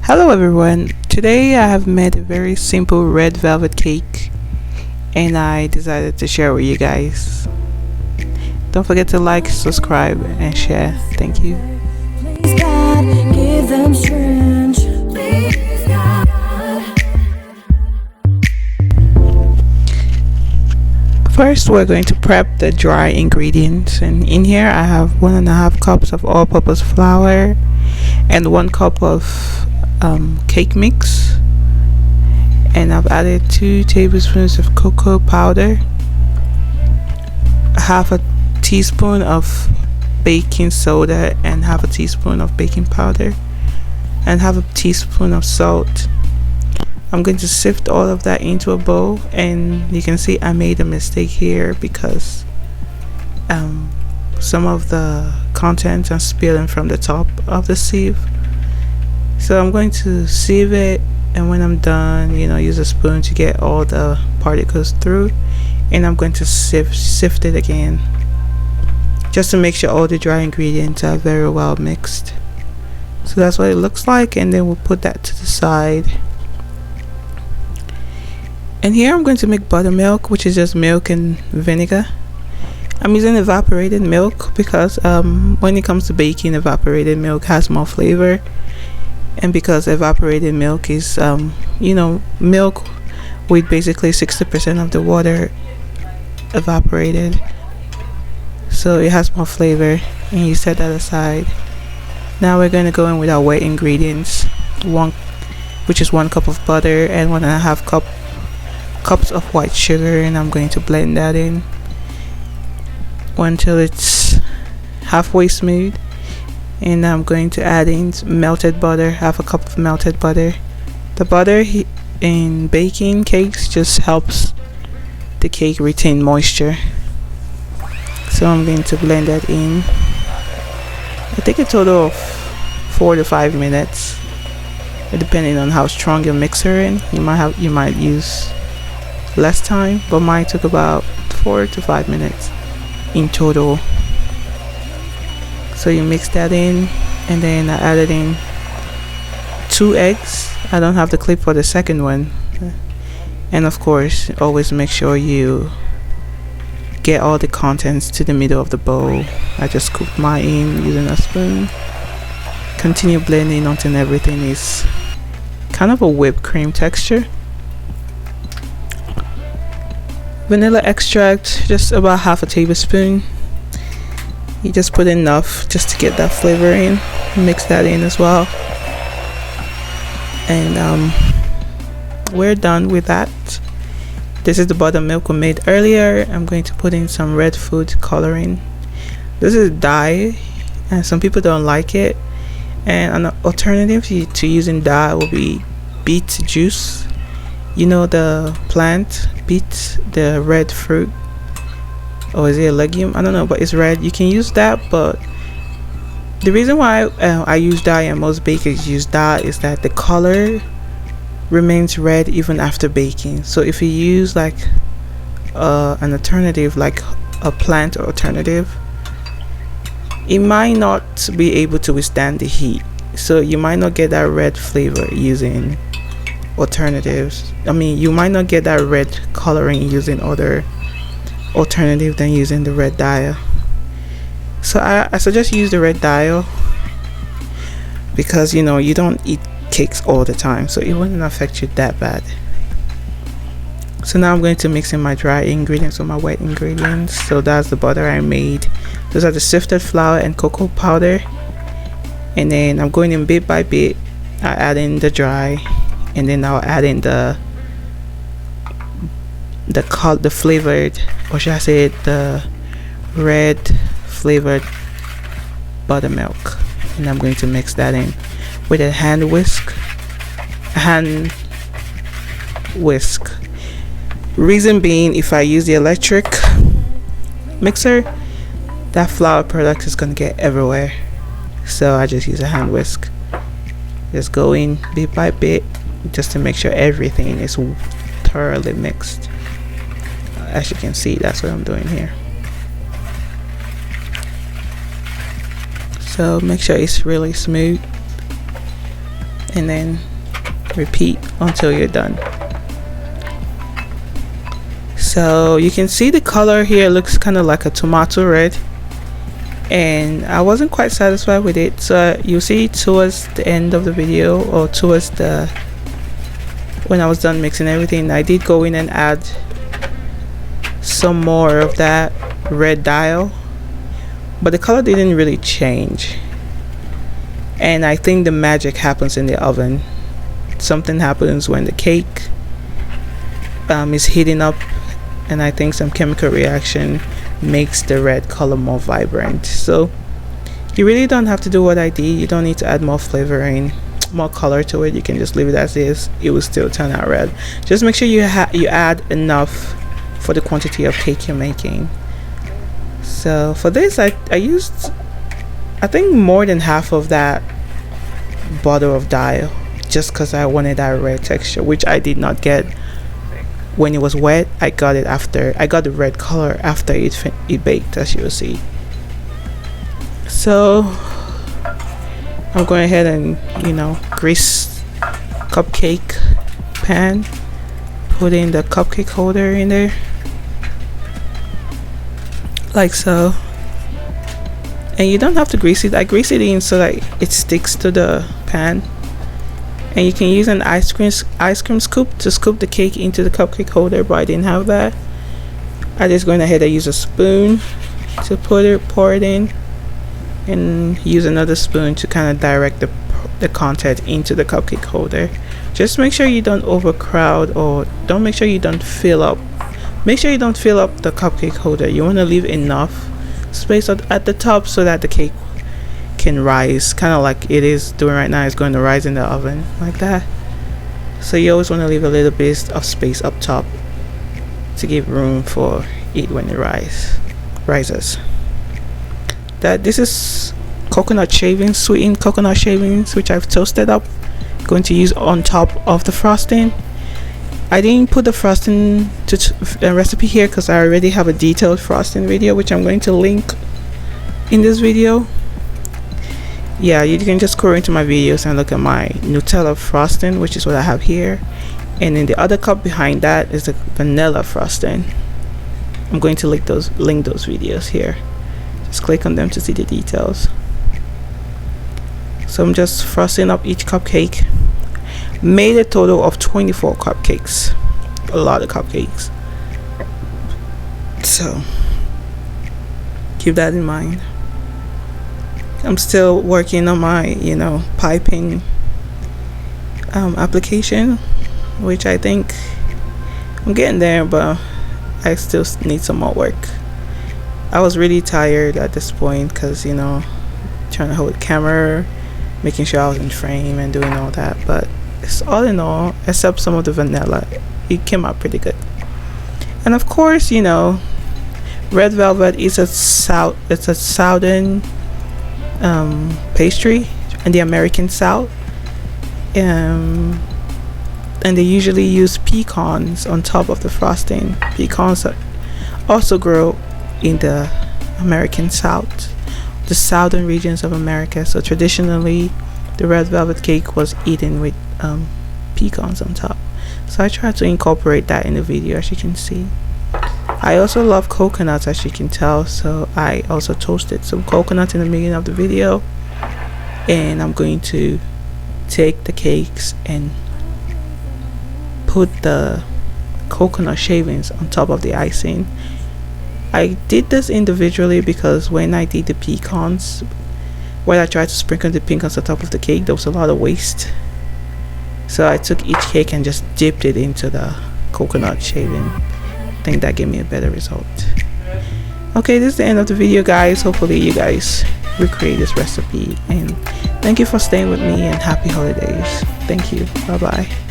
Hello everyone, today I have made a very simple red velvet cake and I decided to share with you guys. Don't forget to like, subscribe and share. Thank you. Please God, give them strength. Please God. First we're going to prep the dry ingredients, and in here I have 1.5 cups of all-purpose flour and 1 cup of cake mix, and I've added 2 tablespoons of cocoa powder, half a teaspoon of baking soda and half a teaspoon of baking powder and half a teaspoon of salt. I'm going to sift all of that into a bowl, and you can see I made a mistake here because some of the contents are spilling from the top of the sieve. So I'm going to sieve it, and when I'm done, use a spoon to get all the particles through, and I'm going to sift it again just to make sure all the dry ingredients are very well mixed. So that's what it looks like, and then we'll put that to the side. And here I'm going to make buttermilk, which is just milk and vinegar. I'm using evaporated milk because when it comes to baking, evaporated milk has more flavor. And because evaporated milk is milk with basically 60% of the water evaporated, so it has more flavor, and you set that aside. Now we're going to go in with our wet ingredients, which is 1 cup of butter and 1.5 cups of white sugar, and I'm going to blend that in until it's halfway smooth. And I'm going to add in melted butter, half a cup of melted butter. The butter in baking cakes just helps the cake retain moisture. So I'm going to blend that in. I think a total of 4 to 5 minutes, depending on how strong your mixer is. You might use less time, but mine took about 4 to 5 minutes in total. So you mix that in, and then I added in 2 eggs. I don't have the clip for the second one. And of course, always make sure you get all the contents to the middle of the bowl. I just scooped mine in using a spoon. Continue blending until everything is kind of a whipped cream texture. Vanilla extract, just about half a tablespoon. You just put enough just to get that flavor in. Mix that in as well, and we're done with that. This is the buttermilk we made earlier. I'm going to put in some red food coloring. This is dye, and some people don't like it, and an alternative to using dye will be beet juice. The plant beet, the red fruit, or is it a legume? I don't know, but it's red. You can use that, but the reason why I use dye and most bakers use dye is that the color remains red even after baking. So if you use like an alternative, like a plant alternative, it might not be able to withstand the heat, so you might not get that red flavor using alternatives. You might not get that red coloring using other alternative than using the red dye. So I suggest use the red dye because you don't eat cakes all the time, so it wouldn't affect you that bad. So now I'm going to mix in my dry ingredients with my wet ingredients. So that's the butter I made. Those are the sifted flour and cocoa powder, and then I'm going in bit by bit. I add in the dry, and then I'll add in the flavored, or should I say the red flavored buttermilk, and I'm going to mix that in with a hand whisk. Reason being, if I use the electric mixer, that flour product is going to get everywhere, so I just use a hand whisk. Just go in bit by bit just to make sure everything is thoroughly mixed. As you can see, that's what I'm doing here. So make sure it's really smooth, and then repeat until you're done. So you can see the color here looks kind of like a tomato red, and I wasn't quite satisfied with it, so you'll see towards the end of the video, or towards the when I was done mixing everything, I did go in and add some more of that red dye, but the color didn't really change. And I think the magic happens in the oven. Something happens when the cake is heating up, and I think some chemical reaction makes the red color more vibrant. So you really don't have to do what I did. You don't need to add more flavoring, more color to it. You can just leave it as is. It will still turn out red. Just make sure you add enough for the quantity of cake you're making. So for this, I used, I think, more than half of that bottle of dye, just because I wanted that red texture, which I did not get when it was wet. I got it after. I got the red color after it baked, as you will see. So I'm going ahead and, you know, grease cupcake pan, put in the cupcake holder in there like so. And you don't have to grease it. I grease it in so that it sticks to the pan. And you can use an ice cream scoop to scoop the cake into the cupcake holder, but I didn't have that. I just went ahead and use a spoon to pour it in, and use another spoon to kind of direct the content into the cupcake holder. Just make sure you don't overcrowd, or make sure you don't fill up. Make sure you don't fill up the cupcake holder. You want to leave enough space at the top so that the cake can rise, kind of like it is doing right now. It's going to rise in the oven like that. So you always want to leave a little bit of space up top to give room for it when it rises. This is coconut shavings, sweetened coconut shavings, which I've toasted up. Going to use on top of the frosting. I didn't put the frosting recipe here because I already have a detailed frosting video, which I'm going to link in this video. Yeah, you can just go into my videos and look at my Nutella frosting, which is what I have here. And in the other cup behind that is the vanilla frosting. I'm going to link those videos here. Just click on them to see the details. So I'm just frosting up each cupcake. Made a total of 24 cupcakes. A lot of cupcakes. So keep that in mind. I'm still working on my, you know, piping application, which I think I'm getting there, but I still need some more work. I was really tired at this point because, you know, trying to hold the camera, making sure I was in frame and doing all that, but it's all in all, except some of the vanilla, it came out pretty good. And of course, you know, red velvet is a southern pastry in the American South, and they usually use pecans on top of the frosting. Pecans also grow in the American South, the southern regions of America. So traditionally the red velvet cake was eaten with pecans on top. So I tried to incorporate that in the video, as you can see. I also love coconuts, as you can tell, so I also toasted some coconuts in the beginning of the video. And I'm going to take the cakes and put the coconut shavings on top of the icing. I did this individually because when I did the pecans, when I tried to sprinkle the pecans on top of the cake, there was a lot of waste. So I took each cake and just dipped it into the coconut shaving. I think that gave me a better result. Okay, this is the end of the video, guys. Hopefully you guys recreate this recipe, and thank you for staying with me, and happy holidays. Thank you. Bye bye.